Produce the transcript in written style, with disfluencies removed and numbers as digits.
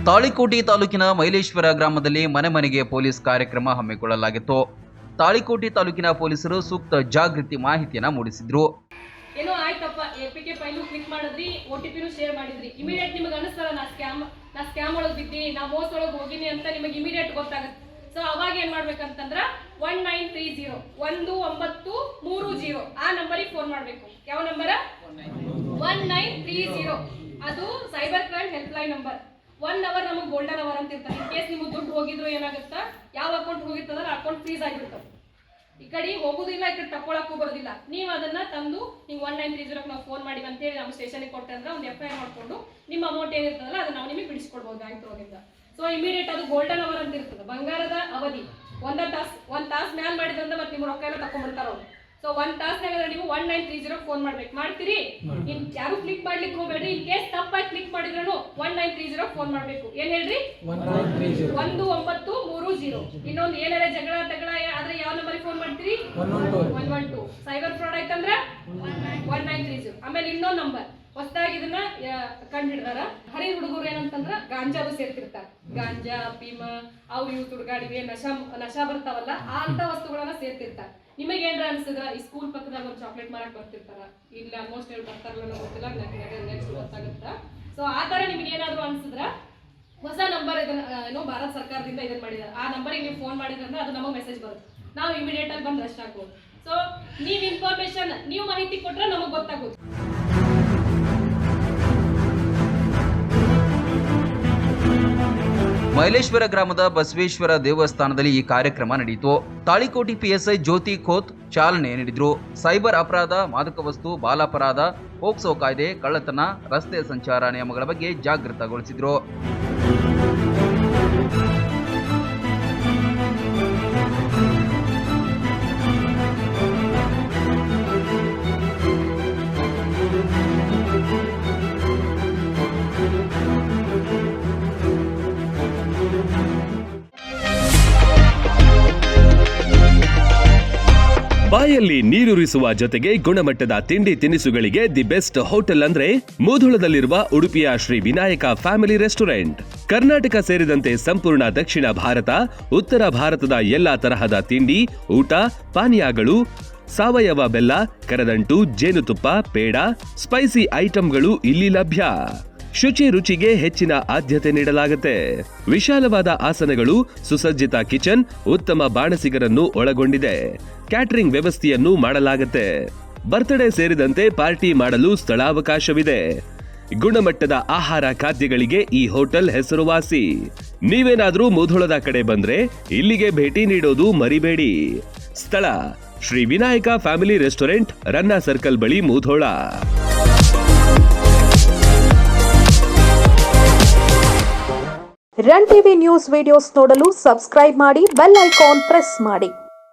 ತಾಳಿಕೋಟೆ ತಾಲೂಕಿನ ಮೈಲೇಶ್ವರ ಗ್ರಾಮದಲ್ಲಿ ಮನೆ ಮನೆಗೆ ಪೊಲೀಸ್ ಕಾರ್ಯಕ್ರಮ ಹಮ್ಮಿಕೊಳ್ಳಲಾಗಿತ್ತು. ತಾಳಿಕೋಟೆ ತಾಲೂಕಿನ ಪೊಲೀಸರು ಸೂಕ್ತ ಜಾಗೃತಿ ಮಾಹಿತಿಯನ್ನು ಮೂಡಿಸಿದ್ರು. ಏನೋ ಆಯ್ತಪ್ಪ, APK ಫೈಲು ಕ್ಲಿಕ್ ಮಾಡಿದ್ರಿ, OTP ಶೇರ್ ಮಾಡಿದ್ರಿ, ಇಮಿಡಿಯೇಟ್ ನಿಮಗೆ ಅನಿಸ್ತಲ್ಲ ನಾ ಸ್ಕ್ಯಾಮ್ ಒಳಗೆ ಬಿದ್ದೀನಿ, ನಾ ಮೋಸ ಒಳಗೆ ಹೋಗಿನಿ ಅಂತ ನಿಮಗೆ ಇಮಿಡಿಯೇಟ್ ಗೊತ್ತಾಗುತ್ತೆ. ಸೊ ಅವಾಗ ಏನ್ ಮಾಡ್ಬೇಕಂತಂದ್ರ 1930 1930 ಆ ನಂಬರಿಗೆ ಫೋನ್ ಮಾಡ್ಬೇಕು. ಯಾವ ನಂಬರ್? 1930. ಅದು cyber crime help line number. 1 hour ನಮಗೆ ಗೋಲ್ಡನ್ ಅವರ್ ಅಂತ ಇರ್ತಾರೆ. ಇನ್ ಕೇಸ್ ನಿಮ್ಗೆ ದುಡ್ಡು ಹೋಗಿದ್ರು ಏನಾಗುತ್ತಾ, ಯಾವ ಅಕೌಂಟ್ ಹೋಗಿರ್ತದಲ್ಲ ಅಕೌಂಟ್ ಫ್ರೀಸ್ ಆಗಿರ್ತದೆ. ಈ ಕಡೆ ಹೋಗುದಿಲ್ಲ, ಈ ಕಡೆ ತಗೊಳಕ್ಕೂ ಬರೋದಿಲ್ಲ. ನೀವು ಅದನ್ನ ತಂದು ನೀವು 1930 ನಾವು ಫೋನ್ ಮಾಡಿ ಅಂತೇಳಿ ನಮ್ಮ ಸ್ಟೇಷನ್ಗೆ ಕೊಟ್ಟೆ ಅಂದ್ರೆ ಒಂದು FIR ಮಾಡ್ಕೊಂಡು ನಿಮ್ಮ ಅಮೌಂಟ್ ಏನಿರ್ತದಲ್ಲ ಅದನ್ನ ನಾವು ನಿಮಗೆ ಬಿಡಿಸ್ಕೊಡ್ಬೋದು ಬ್ಯಾಂಕ್ ಒಳಗಿಂದ. ಸೊ ಇಮಿಡಿಯೇಟ್ ಅದು ಗೋಲ್ಡನ್ ಅವರ್ ಅಂತ ಇರ್ತದೆ, ಬಂಗಾರದ ಅವಧಿ. ಒಂದು ತಾಸು ಮ್ಯಾಲ್ ಮಾಡಿದ್ರಿಂದ ಮತ್ತೆ ನಿಮ್ಮ ರೊಕ್ಕ ಎಲ್ಲ ತಕೊಂಡ್ಬಿಡ್ತಾರ ಅವ್ರು. ಸೊ 1 ತಾಸ್ನಾಗ ನೀವು 1930 ಫೋನ್ ಮಾಡ್ಬೇಕು. ಮಾಡ್ತೀರಿ? ಇನ್ ಯಾರು ಕ್ಲಿಕ್ ಮಾಡ್ಲಿಕ್ಕೆ ಹೋಗ್ಬೇಡ್ರಿ. ಇನ್ ಕೇಸ್ ತಪ್ಪಾಗಿ ಕ್ಲಿಕ್ ಮಾಡಿದ್ರು 1930 ಫೋನ್ ಮಾಡ್ಬೇಕು. ಏನ್ ಹೇಳ್ರಿ? 1930. ಇನ್ನೊಂದು ಏನಾರ ಜಗಳ ಆದ್ರೆ ಯಾವ ನಂಬರಿಗೆ ಫೋನ್ ಮಾಡ್ತೀರಿ? 112. ಸೈಬರ್ ಫ್ರಾಡ್ ಆಯ್ತಂದ್ರೆ 1930. ಆಮೇಲೆ ಇನ್ನೊಂದು ನಂಬರ್ ಹೊಸದಾಗಿ ಇದನ್ನ ಕಂಡಿಡ್ದಾರ. ಹರಿ ಹುಡುಗರು ಏನಂತಂದ್ರ ಗಾಂಜಾದು ಸೇರ್ತಿರ್ತಾರ. ಗಾಂಜಾ, ಅಫೀಮ, ಅವು ಇವು ತುಡುಗಾಡಿವೆ, ನಶಾ ಬರ್ತಾವಲ್ಲ ಆ ಅಂತ ವಸ್ತುಗಳನ್ನ ಸೇರ್ತಿರ್ತಾರ. ನಿಮಗೆ ಏನ್ರ ಅನ್ಸಿದ್ರ ಈ ಸ್ಕೂಲ್ ಪಕ್ಕದಾಗ ಒಂದು ಚಾಕ್ಲೇಟ್ ಮಾರಕ್ ಬರ್ತಿರ್ತಾರ, ಇಲ್ಲ ಆಲ್ಮೋಸ್ಟ್ ಹೇಳಿ ಬರ್ತಾರಲ್ಲ ಗೊತ್ತಿಲ್ಲ, ನೆಕ್ಸ್ಟ್ ಗೊತ್ತಾಗುತ್ತ. ಸೊ ಆ ತರ ನಿಮ್ಗೆ ಏನಾದ್ರು ಅನ್ಸಿದ್ರ ಹೊಸ ನಂಬರ್ ಇದನ್ನ ಏನೋ ಭಾರತ ಸರ್ಕಾರದಿಂದ ಇದನ್ನ ಮಾಡಿದಾರೆ. ಆ ನಂಬರಿಗೆ ನೀವು ಫೋನ್ ಮಾಡಿದ್ರಂದ್ರೆ ಅದು ನಮಗೆ ಮೆಸೇಜ್ ಬರುತ್ತೆ. ನಾವು ಇಮಿಡಿಯೇಟ್ ಆಗಿ ಬಂದು ರಶ್ ಹಾಕೋದು. ಸೊ ನೀವು ಇನ್ಫಾರ್ಮೇಶನ್ ನೀವು ಮಾಹಿತಿ ಕೊಟ್ರೆ ನಮಗೆ ಗೊತ್ತಾಗುತ್ತೆ. ಮೈಲೇಶ್ವರ ಗ್ರಾಮದ ಬಸವೇಶ್ವರ ದೇವಸ್ಥಾನದಲ್ಲಿ ಈ ಕಾರ್ಯಕ್ರಮ ನಡೆಯಿತು. ತಾಳಿಕೋಟೆ PSI ಜ್ಯೋತಿ ಖೋತ್ ಚಾಲನೆ ನೀಡಿದ್ರು. ಸೈಬರ್ ಅಪರಾಧ, ಮಾದಕ ವಸ್ತು, ಬಾಲಾಪರಾಧ, ಪೋಕ್ಸೋ ಕಾಯ್ದೆ, ಕಳ್ಳತನ, ರಸ್ತೆ ಸಂಚಾರ ನಿಯಮಗಳ ಬಗ್ಗೆ ಜಾಗೃತಗೊಳಿಸಿದ್ರು. ಬಾಯಲ್ಲಿ ನೀರೂರಿಸುವ ಜೊತೆಗೆ ಗುಣಮಟ್ಟದ ತಿಂಡಿ ತಿನಿಸುಗಳಿಗೆ ದಿ ಬೆಸ್ಟ್ ಹೋಟೆಲ್ ಅಂದ್ರೆ ಮೂಧೋಳದಲ್ಲಿರುವ ಉಡುಪಿಯ ಶ್ರೀ ವಿನಾಯಕ ಫ್ಯಾಮಿಲಿ ರೆಸ್ಟೋರೆಂಟ್. ಕರ್ನಾಟಕ ಸೇರಿದಂತೆ ಸಂಪೂರ್ಣ ದಕ್ಷಿಣ ಭಾರತ, ಉತ್ತರ ಭಾರತದ ಎಲ್ಲಾ ತರಹದ ತಿಂಡಿ, ಊಟ, ಪಾನೀಯಗಳು, ಸಾವಯವ ಬೆಲ್ಲ, ಕರದಂಟು, ಜೇನುತುಪ್ಪ, ಪೇಡ, ಸ್ಪೈಸಿ ಐಟಂಗಳು ಇಲ್ಲಿ ಲಭ್ಯ. ಶುಚಿ ರುಚಿಗೆ ಹೆಚ್ಚಿನ ಆದ್ಯತೆ ನೀಡಲಾಗುತ್ತೆ. ವಿಶಾಲವಾದ ಆಸನಗಳು, ಸುಸಜ್ಜಿತ ಕಿಚನ್, ಉತ್ತಮ ಬಾಣಸಿಗರನ್ನು ಒಳಗೊಂಡಿದೆ. ಕ್ಯಾಟರಿಂಗ್ ವ್ಯವಸ್ಥೆಯನ್ನು ಮಾಡಲಾಗುತ್ತೆ. ಬರ್ತ್ಡೇ ಸೇರಿದಂತೆ ಪಾರ್ಟಿ ಮಾಡಲು ಸ್ಥಳಾವಕಾಶವಿದೆ. ಗುಣಮಟ್ಟದ ಆಹಾರ ಖಾದ್ಯಗಳಿಗೆ ಈ ಹೋಟೆಲ್ ಹೆಸರುವಾಸಿ. ನೀವೇನಾದ್ರೂ ಮೂಧೋಳದ ಕಡೆ ಬಂದ್ರೆ ಇಲ್ಲಿಗೆ ಭೇಟಿ ನೀಡೋದು ಮರಿಬೇಡಿ. ಸ್ಥಳ ಶ್ರೀ ವಿನಾಯಕ ಫ್ಯಾಮಿಲಿ ರೆಸ್ಟೋರೆಂಟ್, ರನ್ನ ಸರ್ಕಲ್ ಬಳಿ, Mudhol. Run TV news videos ನೋಡಲು ಸಬ್ಸ್ಕ್ರೈಬ್ ಮಾಡಿ, ಬೆಲ್ ಐಕಾನ್ ಪ್ರೆಸ್ ಮಾಡಿ.